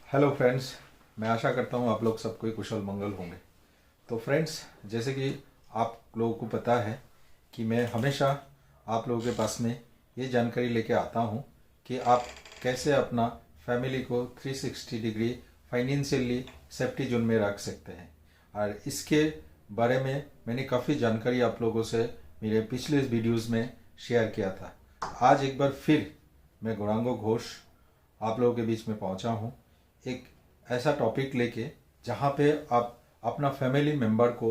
Hello friends, मैं आशा करता हूँ आप लोग सबको कुशल मंगल होंगे। तो फ्रेंड्स, जैसे कि आप लोगों को पता है कि मैं हमेशा आप लोगों के पास में ये जानकारी लेके आता हूँ कि आप कैसे अपना फैमिली को 360 डिग्री फाइनेंशियली सेफ्टी जोन में रख सकते हैं। और इसके बारे में मैंने काफ़ी जानकारी आप लोगों से मेरे पिछले वीडियोज़ में शेयर किया था। आज एक बार फिर मैं गौरांगो घोष आप लोगों के बीच में पहुंचा हूं, एक ऐसा टॉपिक लेके जहां पे आप अपना फैमिली मेंबर को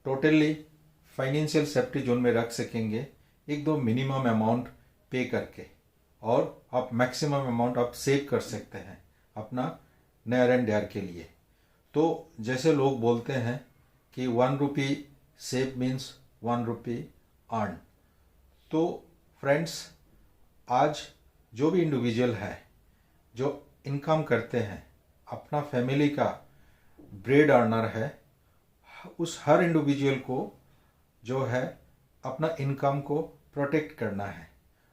टोटली फाइनेंशियल सेफ्टी जोन में रख सकेंगे, एक दो मिनिमम अमाउंट पे करके, और आप मैक्सिमम अमाउंट आप सेव कर सकते हैं अपना नियर एंड डेयर के लिए। तो जैसे लोग बोलते हैं कि 1 रुपी सेव मीन्स 1 रुपी अर्न। तो फ्रेंड्स, आज जो भी इंडिविजुअल है जो इनकम करते हैं, अपना फैमिली का ब्रेड अर्नर है, उस हर इंडिविजुअल को जो है अपना इनकम को प्रोटेक्ट करना है।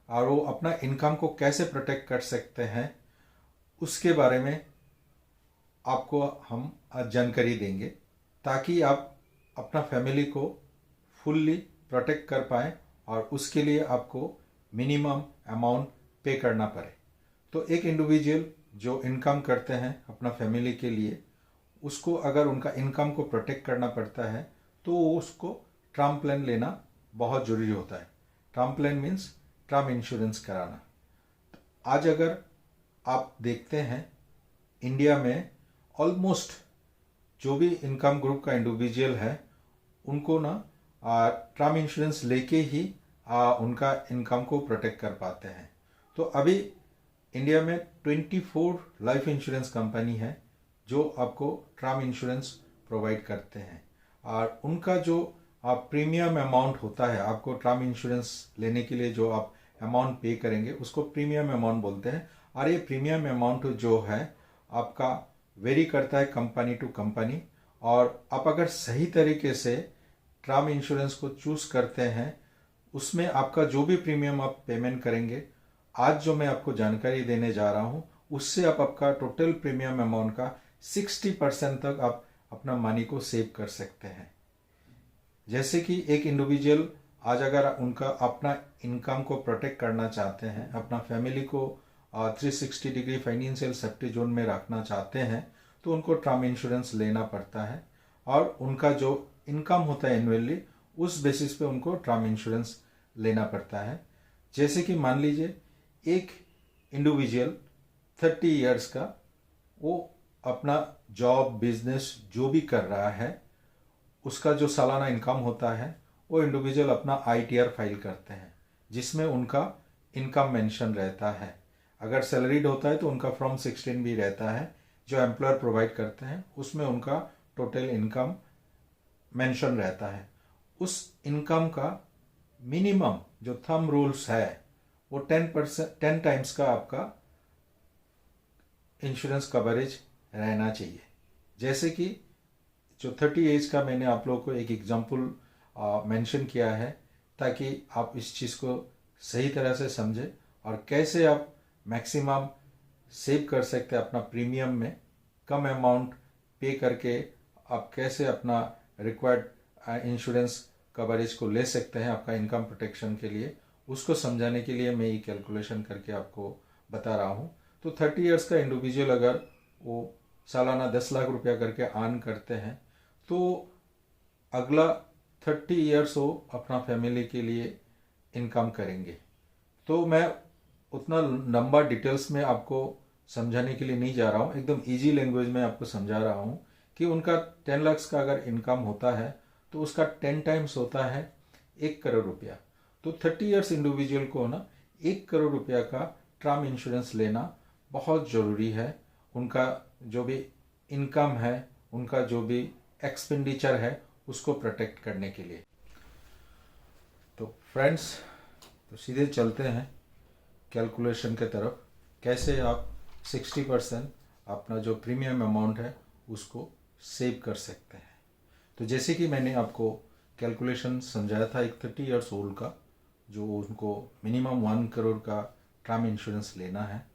और वो अपना इनकम को कैसे प्रोटेक्ट कर सकते हैं उसके बारे में आपको हम आज जानकारी देंगे, ताकि आप अपना फैमिली को फुल्ली प्रोटेक्ट कर पाएँ और उसके लिए आपको मिनिमम अमाउंट पे करना पड़े। तो एक इंडिविजुअल जो इनकम करते हैं अपना फैमिली के लिए, उसको अगर उनका इनकम को प्रोटेक्ट करना पड़ता है तो उसको टर्म प्लान लेना बहुत ज़रूरी होता है। Term plan means term insurance कराना। आज अगर आप देखते हैं इंडिया में ऑलमोस्ट जो भी इनकम ग्रुप का इंडिविजुअल है, उनको ना टर्म इंश्योरेंस लेके ही उनका इनकम को प्रोटेक्ट कर पाते हैं। तो अभी इंडिया में 24 लाइफ इंश्योरेंस कंपनी है जो आपको टर्म इंश्योरेंस प्रोवाइड करते हैं, और उनका जो प्रीमियम अमाउंट होता है, आपको टर्म इंश्योरेंस लेने के लिए जो आप अमाउंट पे करेंगे उसको प्रीमियम अमाउंट बोलते हैं। और ये प्रीमियम अमाउंट जो है आपका वेरी करता है कंपनी टू कंपनी, और आप अगर सही तरीके से टर्म इंश्योरेंस को चूज करते हैं, उसमें आपका जो भी प्रीमियम आप पेमेंट करेंगे, आज जो मैं आपको जानकारी देने जा रहा हूं, उससे आप आपका टोटल प्रीमियम अमाउंट का 60% तक आप अपना मनी को सेव कर सकते हैं। जैसे कि एक इंडिविजुअल आज अगर उनका अपना इनकम को प्रोटेक्ट करना चाहते हैं, अपना फैमिली को 360 डिग्री फाइनेंशियल सेफ्टी जोन में रखना चाहते हैं, तो उनको टर्म इंश्योरेंस लेना पड़ता है, और उनका जो इनकम होता है एनुअली, उस बेसिस पे उनको टर्म इंश्योरेंस लेना पड़ता है। जैसे कि मान लीजिए एक इंडिविजुअल 30 इयर्स का, वो अपना जॉब बिजनेस जो भी कर रहा है, उसका जो सालाना इनकम होता है, वो इंडिविजुअल अपना ITR फाइल करते हैं, जिसमें उनका इनकम मेंशन रहता है। अगर सैलरीड होता है तो उनका फॉर्म 16 भी रहता है जो एम्प्लॉयर प्रोवाइड करते हैं, उसमें उनका टोटल इनकम मेंशन रहता है। उस इनकम का मिनिमम जो थंब रूल्स है वो 10 टाइम्स का आपका इंश्योरेंस कवरेज रहना चाहिए। जैसे कि जो 30 एज का मैंने आप लोगों को एक एग्जांपल मेंशन किया है, ताकि आप इस चीज़ को सही तरह से समझें और कैसे आप मैक्सिमम सेव कर सकते हैं अपना प्रीमियम में, कम अमाउंट पे करके आप कैसे अपना रिक्वायर्ड इंश्योरेंस कवरेज को ले सकते हैं आपका इनकम प्रोटेक्शन के लिए। उसको समझाने के लिए मैं ये कैलकुलेशन करके आपको बता रहा हूँ। तो 30 इयर्स का इंडिविजुअल अगर वो सालाना 10 लाख रुपया करके अर्न करते हैं, तो अगला 30 इयर्स वो अपना फैमिली के लिए इनकम करेंगे। तो मैं उतना लंबा डिटेल्स में आपको समझाने के लिए नहीं जा रहा हूँ, एकदम इजी लैंग्वेज में आपको समझा रहा हूँ कि उनका 10 लाख का अगर इनकम होता है तो उसका 10 टाइम्स होता है 1 करोड़ रुपया। तो 30 इयर्स इंडिविजुअल को ना 1 करोड़ रुपया का टर्म इंश्योरेंस लेना बहुत ज़रूरी है, उनका जो भी इनकम है, उनका जो भी एक्सपेंडिचर है, उसको प्रोटेक्ट करने के लिए। तो फ्रेंड्स, तो सीधे चलते हैं कैलकुलेशन के तरफ, कैसे आप 60% अपना जो प्रीमियम अमाउंट है उसको सेव कर सकते हैं। तो जैसे कि मैंने आपको कैलकुलेशन समझाया था, एक 30 इयर्स ओल्ड का जो उनको मिनिमम 1 करोड़ का टर्म इंश्योरेंस लेना है,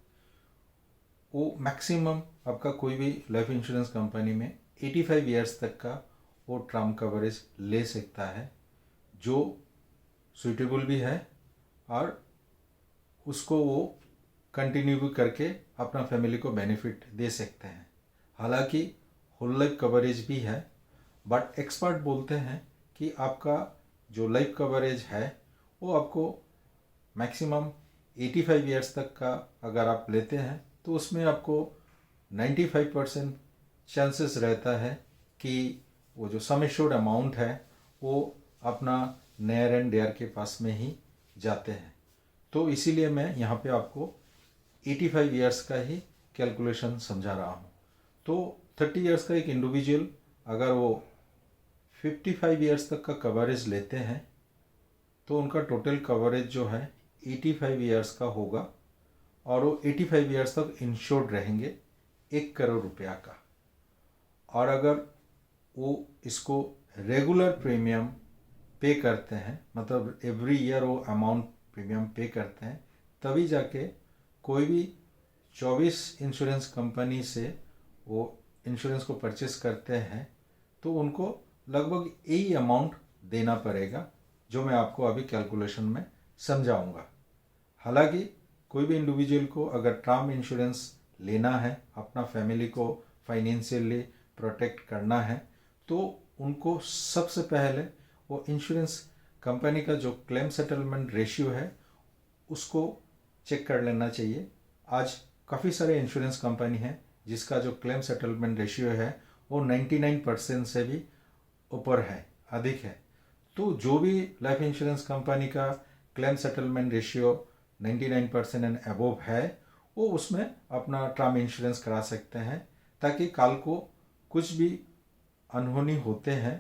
वो मैक्सिमम आपका कोई भी लाइफ इंश्योरेंस कंपनी में 85 ईयर्स तक का वो टर्म कवरेज ले सकता है, जो सूटेबल भी है और उसको वो कंटिन्यू भी करके अपना फैमिली को बेनिफिट दे सकते हैं। हालांकि होल लाइफ कवरेज भी है, बट एक्सपर्ट बोलते हैं कि आपका जो लाइफ कवरेज है वो आपको मैक्सिमम 85 ईयर्स तक का अगर आप लेते हैं तो उसमें आपको 95% चांसेस रहता है कि वो जो सम एश्योर्ड अमाउंट है वो अपना नियर एंड डियर के पास में ही जाते हैं। तो इसीलिए मैं यहाँ पे आपको 85 ईयर्स का ही कैलकुलेशन समझा रहा हूँ। तो 30 ईयर्स का एक इंडिविजुअल अगर वो 55 ईयर्स तक का कवरेज लेते हैं तो उनका टोटल कवरेज जो है 85 ईयर्स का होगा और वो 85 ईयर्स तक इंश्योर्ड रहेंगे 1 करोड़ रुपया का। और अगर वो इसको रेगुलर प्रीमियम पे करते हैं, मतलब एवरी ईयर वो अमाउंट प्रीमियम पे करते हैं, तभी जाके कोई भी 24 इंश्योरेंस कंपनी से वो इंश्योरेंस को परचेस करते हैं तो उनको लगभग यही अमाउंट देना पड़ेगा, जो मैं आपको अभी कैलकुलेशन में समझाऊंगा। हालांकि कोई भी इंडिविजुअल को अगर टर्म इंश्योरेंस लेना है, अपना फैमिली को फाइनेंशियली प्रोटेक्ट करना है, तो उनको सबसे पहले वो इंश्योरेंस कंपनी का जो क्लेम सेटलमेंट रेशियो है उसको चेक कर लेना चाहिए। आज काफ़ी सारे इंश्योरेंस कंपनी हैं जिसका जो क्लेम सेटलमेंट रेशियो है वो 99% से भी ऊपर है, अधिक है। तो जो भी लाइफ इंश्योरेंस कंपनी का claim settlement ratio 99% and above है वो उसमें अपना टर्म इंश्योरेंस करा सकते हैं, ताकि कल को कुछ भी अनहोनी होते हैं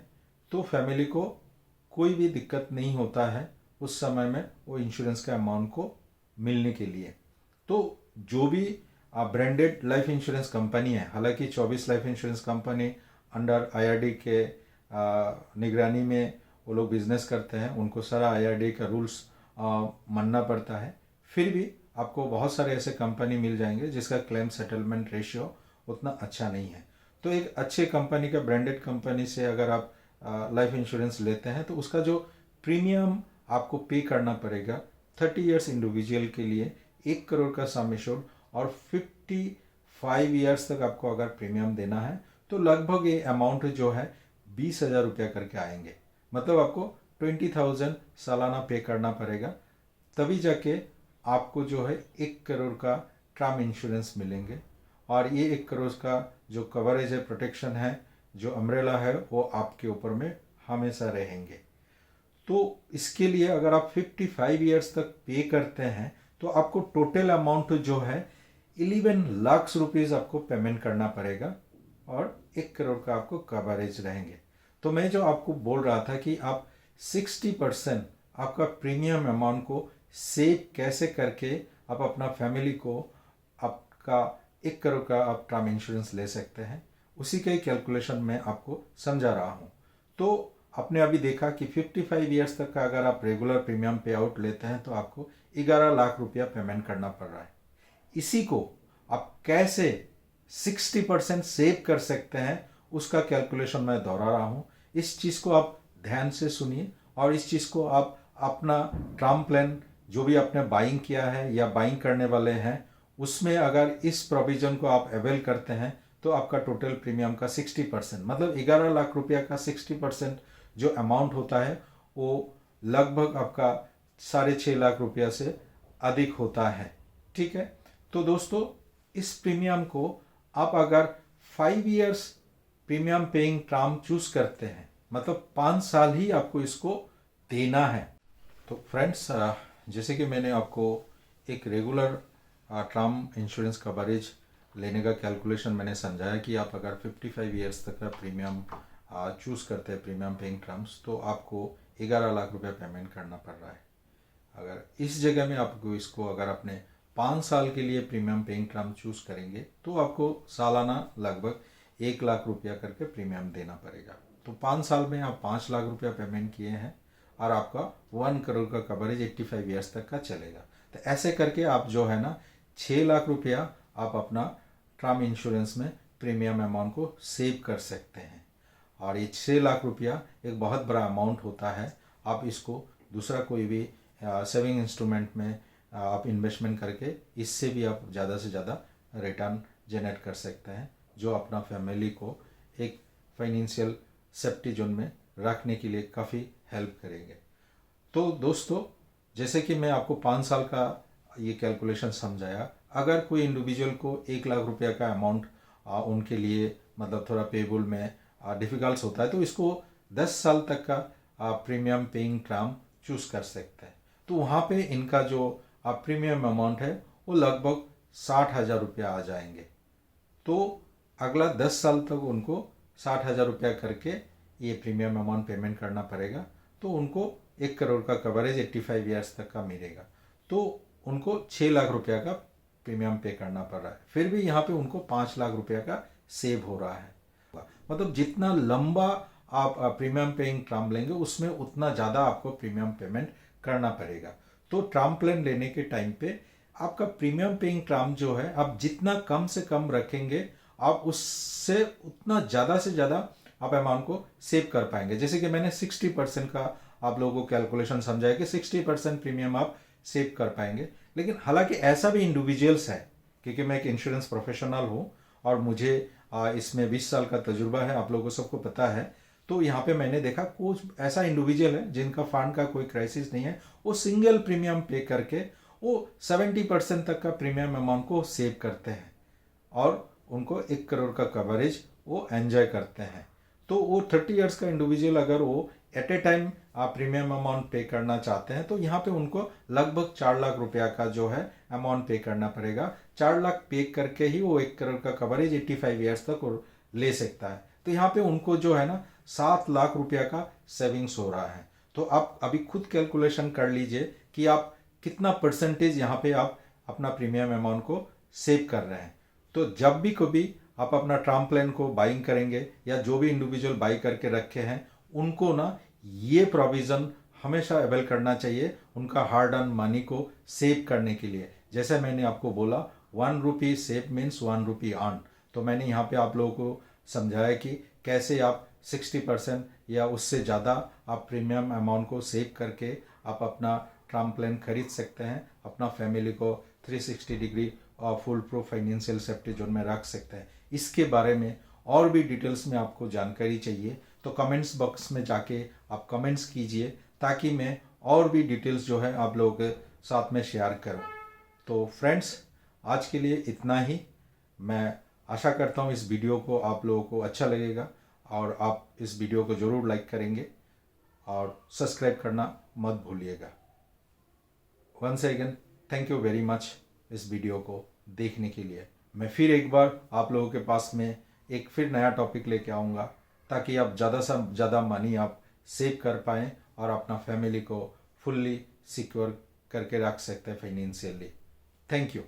तो फैमिली को कोई भी दिक्कत नहीं होता है उस समय में वो इंश्योरेंस के अमाउंट को मिलने के लिए। तो जो भी ब्रांडेड लाइफ इंश्योरेंस कंपनी है, हालांकि 24 life insurance company under IRD के निगरानी में वो लोग बिजनेस करते हैं, उनको सारा आईआरडी का रूल्स मानना पड़ता है, फिर भी आपको बहुत सारे ऐसे कंपनी मिल जाएंगे जिसका क्लेम सेटलमेंट रेशियो उतना अच्छा नहीं है। तो एक अच्छे कंपनी का, ब्रांडेड कंपनी से अगर आप लाइफ इंश्योरेंस लेते हैं तो उसका जो प्रीमियम आपको पे करना पड़ेगा 30 ईयर्स इंडिविजुअल के लिए 1 करोड़ का सम एश्योर्ड और 55 ईयर्स तक आपको अगर प्रीमियम देना है तो लगभग ये अमाउंट जो है 20,000 रुपया करके आएंगे। मतलब आपको 20,000 सालाना पे करना पड़ेगा, तभी जाके आपको जो है 1 करोड़ का टर्म इंश्योरेंस मिलेंगे। और ये 1 करोड़ का जो कवरेज है, प्रोटेक्शन है, जो अम्ब्रेला है, वो आपके ऊपर में हमेशा रहेंगे। तो इसके लिए अगर आप 55 ईयर्स तक पे करते हैं तो आपको टोटल अमाउंट जो है 11 लाख रुपीज़ आपको पेमेंट करना पड़ेगा और 1 करोड़ का आपको कवरेज रहेंगे। तो मैं जो आपको बोल रहा था कि आप 60% आपका प्रीमियम अमाउंट को सेव कैसे करके आप अपना फैमिली को आपका 1 करोड़ का आप टर्म इंश्योरेंस ले सकते हैं, उसी का ही कैलकुलेशन मैं आपको समझा रहा हूँ। तो आपने अभी देखा कि 55 ईयर्स तक का अगर आप रेगुलर प्रीमियम पे आउट लेते हैं तो आपको 11 लाख रुपया पेमेंट करना पड़ रहा है। इसी को आप कैसे 60% सेव कर सकते हैं उसका कैलकुलेशन मैं दोहरा रहा हूँ। इस चीज़ को आप ध्यान से सुनिए और इस चीज़ को आप अपना टर्म प्लान जो भी आपने बाइंग किया है या बाइंग करने वाले हैं उसमें अगर इस प्रोविजन को आप अवेल करते हैं तो आपका टोटल प्रीमियम का 60%, मतलब 11 लाख रुपया का 60% जो अमाउंट होता है वो लगभग आपका 6.5 लाख रुपया से अधिक होता है। ठीक है, तो दोस्तों इस प्रीमियम को आप अगर 5 years premium paying term choose करते हैं, मतलब 5 साल ही आपको इसको देना है। तो फ्रेंड्स, जैसे कि मैंने आपको एक रेगुलर टर्म इंश्योरेंस कवरेज लेने का कैलकुलेशन मैंने समझाया कि आप अगर 55 ईयर्स तक का प्रीमियम चूज़ करते हैं प्रीमियम पेइंग टर्म्स, तो आपको 11 लाख रुपया पेमेंट करना पड़ रहा है। अगर इस जगह में आपको इसको अगर अपने 5 साल के लिए प्रीमियम पेइंग टर्म चूज़ करेंगे तो आपको सालाना लगभग 1 लाख रुपया करके प्रीमियम देना पड़ेगा। तो 5 साल में आप 5 लाख रुपया पेमेंट किए हैं और आपका 1 करोड़ का कवरेज 85 ईयर्स तक का चलेगा। तो ऐसे करके आप जो है ना 6 लाख रुपया आप अपना टर्म इंश्योरेंस में प्रीमियम अमाउंट को सेव कर सकते हैं। और ये 6 लाख रुपया एक बहुत बड़ा अमाउंट होता है। आप इसको दूसरा कोई भी सेविंग इंस्ट्रूमेंट में आप इन्वेस्टमेंट करके इससे भी आप ज़्यादा से ज़्यादा रिटर्न जनरेट कर सकते हैं, जो अपना फैमिली को एक फाइनेंशियल सेफ्टी जोन में रखने के लिए काफ़ी हेल्प करेंगे। तो दोस्तों, जैसे कि मैं आपको 5 साल का ये कैलकुलेशन समझाया, अगर कोई इंडिविजुअल को 1 लाख रुपया का अमाउंट उनके लिए मतलब थोड़ा पेबल में डिफ़िकल्ट होता है, तो इसको 10 साल तक का प्रीमियम पेइंग टर्म चूज़ कर सकते हैं। तो वहाँ पे इनका जो प्रीमियम अमाउंट है वो लगभग 60,000 रुपया आ जाएंगे। तो अगला 10 साल तक उनको 60,000 रुपया करके ये प्रीमियम अमाउंट पेमेंट करना पड़ेगा। तो उनको 1 करोड़ का कवरेज 85 ईयर्स तक का मिलेगा। तो उनको 6 लाख रुपया का प्रीमियम पे करना पड़ रहा है, फिर भी यहाँ पे उनको 5 लाख रुपया का सेव हो रहा है। मतलब जितना लंबा आप प्रीमियम पेइंग टर्म लेंगे उसमें उतना ज़्यादा आपको प्रीमियम पेमेंट करना पड़ेगा। तो टर्म प्लान लेने के टाइम पे आपका प्रीमियम पेइंग टर्म जो है आप जितना कम से कम रखेंगे, आप उससे उतना ज़्यादा से ज़्यादा आप अमाउंट को सेव कर पाएंगे। जैसे कि मैंने 60% का आप लोगों को कैलकुलेशन समझाया कि 60% प्रीमियम आप सेव कर पाएंगे। लेकिन हालांकि ऐसा भी इंडिविजुअल्स है, क्योंकि मैं एक इंश्योरेंस प्रोफेशनल हूँ और मुझे इसमें 20 साल का तजुर्बा है, आप लोगों को सबको पता है। तो यहाँ पे मैंने देखा कुछ ऐसा इंडिविजुअल है जिनका फंड का कोई क्राइसिस नहीं है, वो सिंगल प्रीमियम पे करके वो 70% तक का प्रीमियम अमाउंट को सेव करते हैं और उनको 1 करोड़ का कवरेज वो एंजॉय करते हैं। तो वो 30 इयर्स का इंडिविजुअल अगर वो एट ए टाइम आप प्रीमियम अमाउंट पे करना चाहते हैं, तो यहाँ पे उनको लगभग 4 लाख रुपया का जो है अमाउंट पे करना पड़ेगा। 4 लाख पे करके ही वो 1 करोड़ का कवरेज 85 इयर्स तक वो ले सकता है। तो यहाँ पे उनको जो है ना 7 लाख रुपया का सेविंग्स हो रहा है। तो आप अभी खुद कैलकुलेशन कर लीजिए कि आप कितना परसेंटेज यहाँ पे आप अपना प्रीमियम अमाउंट को सेव कर रहे हैं। तो जब भी कभी आप अपना टर्म प्लान को बाइंग करेंगे या जो भी इंडिविजुअल बाई करके रखे हैं, उनको ना ये प्रोविज़न हमेशा अवेल करना चाहिए उनका हार्ड अर्न मनी को सेव करने के लिए। जैसे मैंने आपको बोला 1 रुपी सेव मीन्स 1 रुपी अर्न। तो मैंने यहाँ पे आप लोगों को समझाया कि कैसे आप 60% या उससे ज़्यादा आप प्रीमियम अमाउंट को सेव करके आप अपना टर्म प्लान खरीद सकते हैं, अपना फैमिली को 360 डिग्री और full proof financial safety zone में रख सकते हैं। इसके बारे में और भी डिटेल्स में आपको जानकारी चाहिए तो कमेंट्स बॉक्स में जाके आप कमेंट्स कीजिए, ताकि मैं और भी डिटेल्स जो है आप लोगों के साथ में शेयर करूं। तो फ्रेंड्स, आज के लिए इतना ही। मैं आशा करता हूं इस वीडियो को आप लोगों को अच्छा लगेगा और आप इस वीडियो को ज़रूर लाइक करेंगे और सब्सक्राइब करना मत भूलिएगा। Once again thank you very much इस वीडियो को देखने के लिए। मैं फिर एक बार आप लोगों के पास में एक फिर नया टॉपिक लेके आऊँगा, ताकि आप ज़्यादा से ज़्यादा मनी आप सेव कर पाएँ और अपना फैमिली को फुल्ली सिक्योर करके रख सकते हैं फाइनेंशियली। Thank you.